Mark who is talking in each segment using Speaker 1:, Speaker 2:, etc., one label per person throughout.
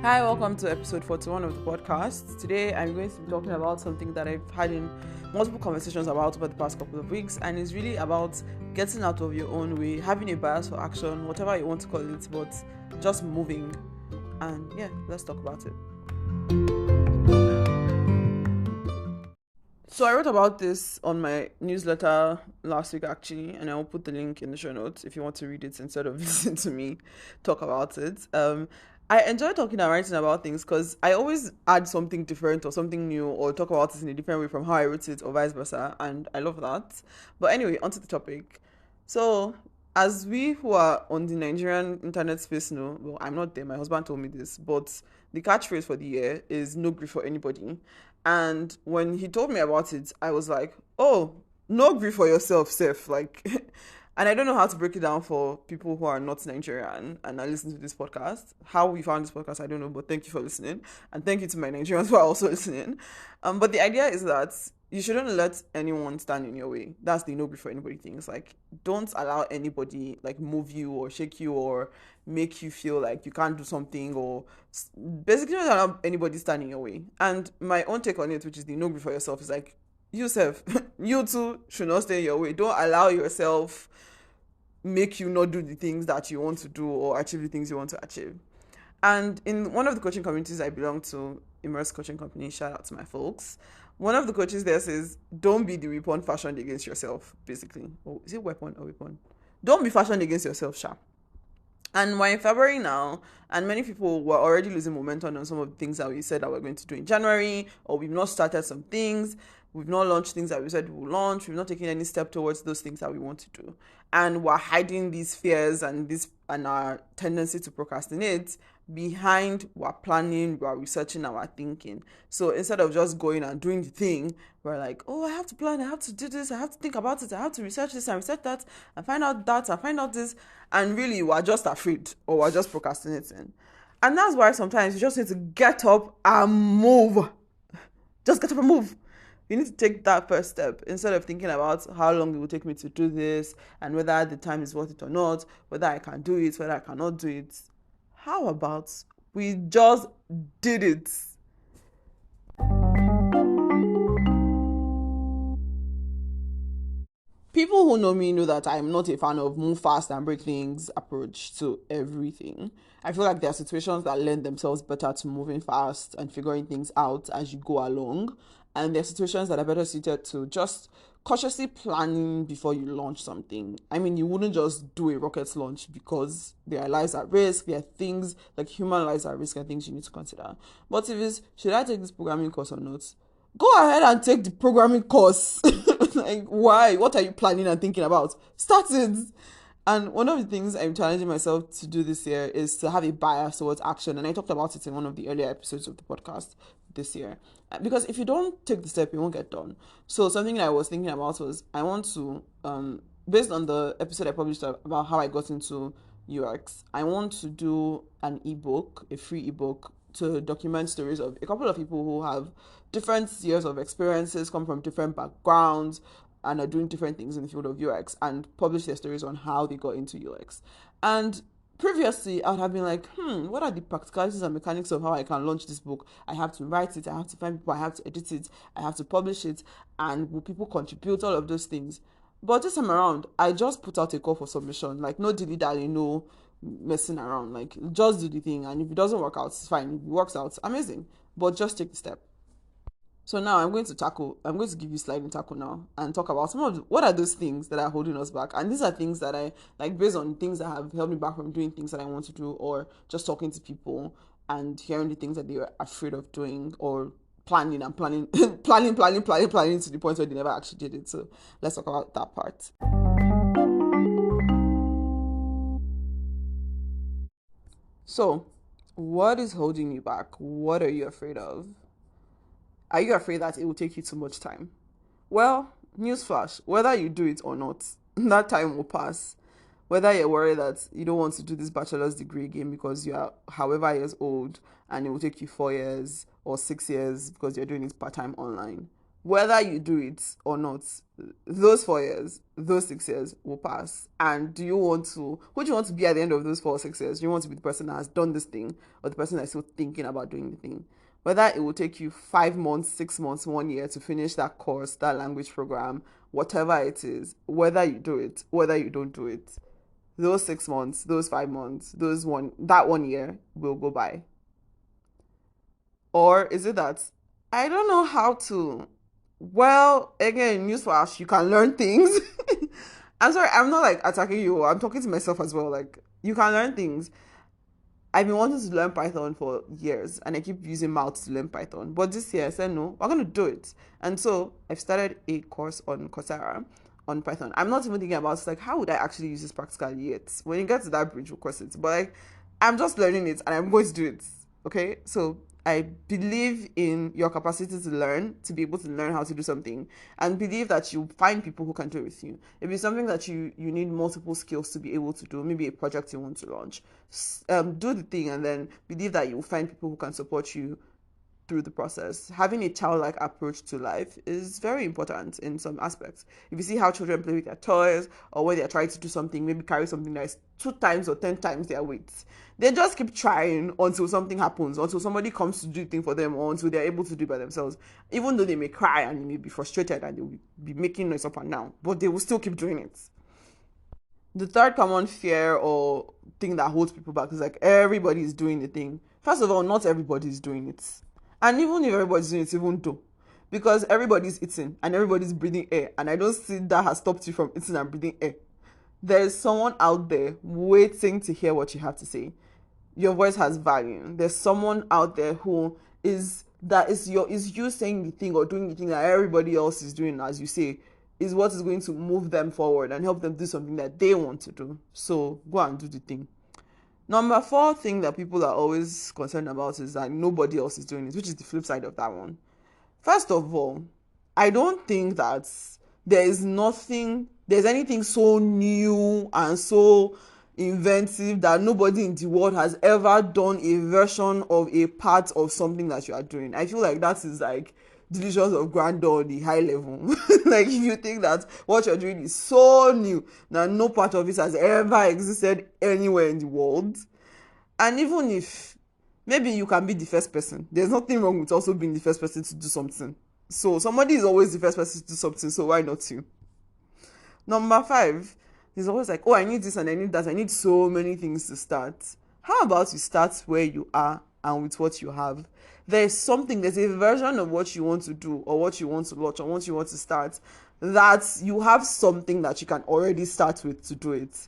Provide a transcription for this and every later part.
Speaker 1: Hi, welcome to episode 41 of the podcast. Today I'm going to be talking about something that I've had in multiple conversations about over the past couple of weeks, and it's really about getting out of your own way, having a bias for action, whatever you want to call it, but just moving. And yeah, let's talk about it. So I wrote about this on my newsletter last week actually, and I will put the link in the show notes if you want to read it instead of listening to me talk about it. I enjoy talking and writing about things because I always add something different or something new or talk about it in a different way from how I wrote it or vice versa, and I love that. But anyway, onto the topic. So as we who are on the Nigerian internet space know, well, I'm not there, my husband told me this, but the catchphrase for the year is no grief for anybody. And when he told me about it, I was like, oh, no grief for yourself, Seth. Like, and I don't know how to break it down for people who are not Nigerian and are listening to this podcast. How we found this podcast, I don't know, but thank you for listening. And thank you to my Nigerians who are also listening. But the idea is that you shouldn't let anyone stand in your way. That's the no grief for anybody things. Like, don't allow anybody like move you or shake you or make you feel like you can't do something, or basically don't allow anybody stand in your way. And my own take on it, which is the no grief for yourself, is like, yourself, you too should not stay in your way. Don't allow yourself make you not do the things that you want to do or achieve the things you want to achieve. And in one of the coaching communities I belong to, Immerse Coaching Company, shout out to my folks, one of the coaches there says, don't be the weapon fashioned against yourself, basically. Oh, is it weapon or weapon? Don't be fashioned against yourself, Sha. And we're in February now, and many people were already losing momentum on some of the things that we said that we're going to do in January, or we've not started some things, we've not launched things that we said we will launch, we've not taken any step towards those things that we want to do. And we're hiding these fears and our tendency to procrastinate behind we're planning, we're researching, and we're thinking. So instead of just going and doing the thing, we're like, oh, I have to plan, I have to do this, I have to think about it, I have to research this and research that and find out that and find out this. And really, we're just afraid or we're just procrastinating. And that's why sometimes you just need to get up and move. Just get up and move. You need to take that first step instead of thinking about how long it will take me to do this and whether the time is worth it or not, whether I can do it, whether I cannot do it. How about we just did it? People who know me know that I'm not a fan of move fast and break things approach to everything. I feel like there are situations that lend themselves better to moving fast and figuring things out as you go along. And there are situations that are better suited to just cautiously planning before you launch something. I mean, you wouldn't just do a rocket launch because there are lives at risk, there are things like human lives at risk and things you need to consider. But if it's, should I take this programming course or not? Go ahead and take the programming course. Like, why? What are you planning and thinking about? Start it. And one of the things I'm challenging myself to do this year is to have a bias towards action. And I talked about it in one of the earlier episodes of the podcast this year. Because if you don't take the step, you won't get done. So something that I was thinking about was I want to, based on the episode I published about how I got into UX, I want to do an ebook, a free ebook, to document stories of a couple of people who have different years of experiences, come from different backgrounds, and are doing different things in the field of UX, and publish their stories on how they got into UX. And previously, I would have been like, what are the practicalities and mechanics of how I can launch this book? I have to write it, I have to find people, I have to edit it, I have to publish it, and will people contribute, all of those things. But this time around, I just put out a call for submission, like no dilly-dally, no messing around, like just do the thing, and if it doesn't work out, it's fine. If it works out, amazing, but just take the step. So now I'm going to give you sliding tackle now and talk about some of what are those things that are holding us back. And these are things that I like based on things that have held me back from doing things that I want to do, or just talking to people and hearing the things that they were afraid of doing, or planning and planning planning to the point where they never actually did it. So let's talk about that part. So what is holding you back? What are you afraid of? Are you afraid that it will take you too much time? Well, newsflash, whether you do it or not, that time will pass. Whether you're worried that you don't want to do this bachelor's degree again because you are however years old and it will take you 4 years or 6 years because you're doing it part-time online, whether you do it or not, those 4 years, those 6 years will pass. And do you want to, who do you want to be at the end of those 4 or 6 years? Do you want to be the person that has done this thing, or the person that's still thinking about doing the thing? Whether it will take you 5 months, 6 months, 1 year to finish that course, that language program, whatever it is, whether you do it, whether you don't do it, those 6 months, those 5 months, that 1 year will go by. Or is it that I don't know how to? Well, again, newsflash, you can learn things. I'm sorry, I'm not like attacking you. I'm talking to myself as well. Like, you can learn things. I've been wanting to learn Python for years, and I keep using mouth to learn Python. But this year I said, no, we're going to do it. And so I've started a course on Coursera on Python. I'm not even thinking about, like, how would I actually use this practically yet? When you get to that bridge, we'll cross it. But like, I'm just learning it, and I'm going to do it. Okay? So I believe in your capacity to learn, to be able to learn how to do something, and believe that you find people who can do it with you. If it's something that you need multiple skills to be able to do, maybe a project you want to launch, do the thing, and then believe that you'll find people who can support you through the process. Having a childlike approach to life is very important in some aspects. If you see how children play with their toys, or when they're trying to do something, maybe carry something that is 2 times or 10 times their weight, they just keep trying until something happens, until somebody comes to do the thing for them, or until they're able to do it by themselves. Even though they may cry and they may be frustrated and they'll be making noise up and down, but they will still keep doing it. The third common fear or thing that holds people back is like everybody is doing the thing. First of all, not everybody is doing it. And even if everybody's doing it, even though, because everybody's eating and everybody's breathing air, and I don't see that has stopped you from eating and breathing air. There is someone out there waiting to hear what you have to say. Your voice has value. There's someone out there who is you saying the thing or doing the thing that everybody else is doing, as you say, is what is going to move them forward and help them do something that they want to do. So go and do the thing. Number 4 thing that people are always concerned about is that nobody else is doing it, which is the flip side of that one. First of all, I don't think that there's anything so new and so inventive that nobody in the world has ever done a version of a part of something that you are doing. I feel like that is like delusions of grandeur on the high level. Like, if you think that what you're doing is so new that no part of it has ever existed anywhere in the world, and even if maybe you can be the first person, there's nothing wrong with also being the first person to do something. So somebody is always the first person to do something, so why not you? Number 5 is always like, oh, I need this and I need that. I need so many things to start. How about you start where you are and with what you have? There's a version of what you want to do or what you want to launch or what you want to start, that you have something that you can already start with to do it.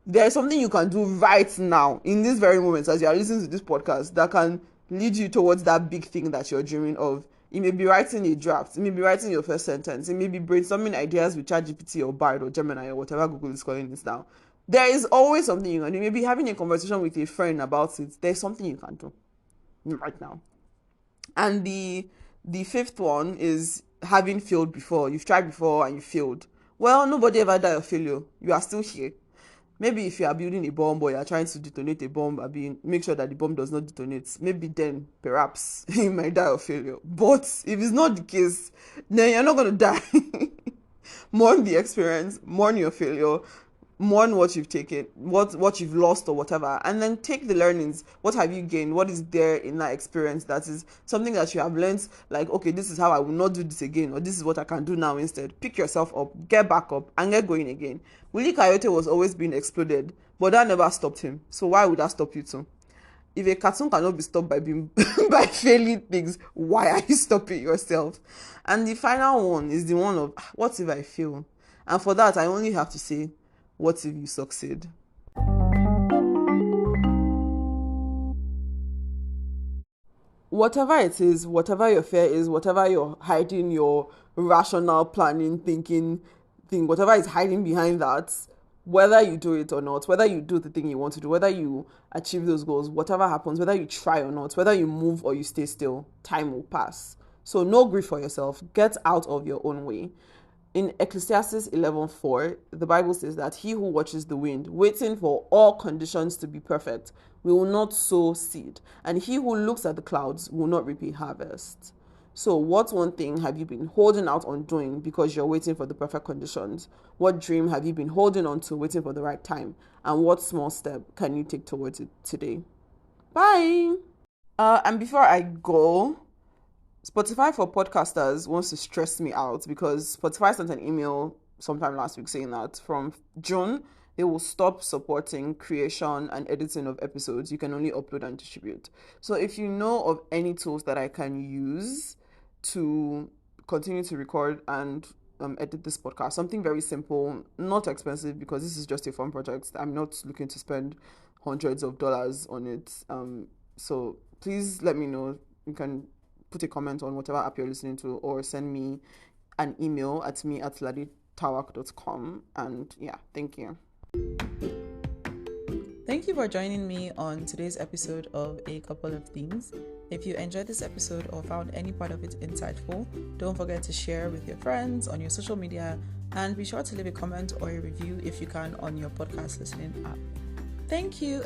Speaker 1: There's something you can do right now, in this very moment, as you are listening to this podcast, that can lead you towards that big thing that you're dreaming of. You may be writing a draft, you may be writing your first sentence, you may be brainstorming ideas with ChatGPT or Bard or Gemini or whatever Google is calling this now. There is always something you can do. You may be having a conversation with a friend about it. There's something you can do right now. And the 5th one is having failed before. You've tried before and you failed. Well, nobody ever died of failure. You are still here. Maybe if you are building a bomb or you are trying to detonate a bomb, make sure that the bomb does not detonate. Maybe then, perhaps, you might die of failure. But if it's not the case, then you're not going to die. Mourn the experience, mourn your failure, mourn what you've taken, what you've lost or whatever, and then take the learnings. What have you gained? What is there in that experience that is something that you have learned, like, okay, this is how I will not do this again, or this is what I can do now instead. Pick yourself up, get back up, and get going again. Willie Coyote was always being exploded, but that never stopped him. So why would that stop you too? If a cartoon cannot be stopped by being by failing things, why are you stopping yourself? And the final one is the one of, what if I fail? And for that, I only have to say, what if you succeed? Whatever it is, whatever your fear is, whatever you're hiding, your rational planning, thinking thing, whatever is hiding behind that, whether you do it or not, whether you do the thing you want to do, whether you achieve those goals, whatever happens, whether you try or not, whether you move or you stay still, time will pass. So no grief for yourself. Get out of your own way. In Ecclesiastes 11:4, the Bible says that he who watches the wind, waiting for all conditions to be perfect, will not sow seed, and he who looks at the clouds will not reap a harvest. So, what one thing have you been holding out on doing because you're waiting for the perfect conditions? What dream have you been holding on to, waiting for the right time? And what small step can you take towards it today? Bye. And before I go, Spotify for podcasters wants to stress me out because Spotify sent an email sometime last week saying that from June, they will stop supporting creation and editing of episodes. You can only upload and distribute. So if you know of any tools that I can use to continue to record and edit this podcast, something very simple, not expensive, because this is just a fun project. I'm not looking to spend hundreds of dollars on it. So please let me know. You can put a comment on whatever app you're listening to, or send me an email at me@laditawak.com. And yeah, thank you. Thank you for joining me on today's episode of A Couple of Things. If you enjoyed this episode or found any part of it insightful, don't forget to share with your friends on your social media, and be sure to leave a comment or a review if you can on your podcast listening app. Thank you.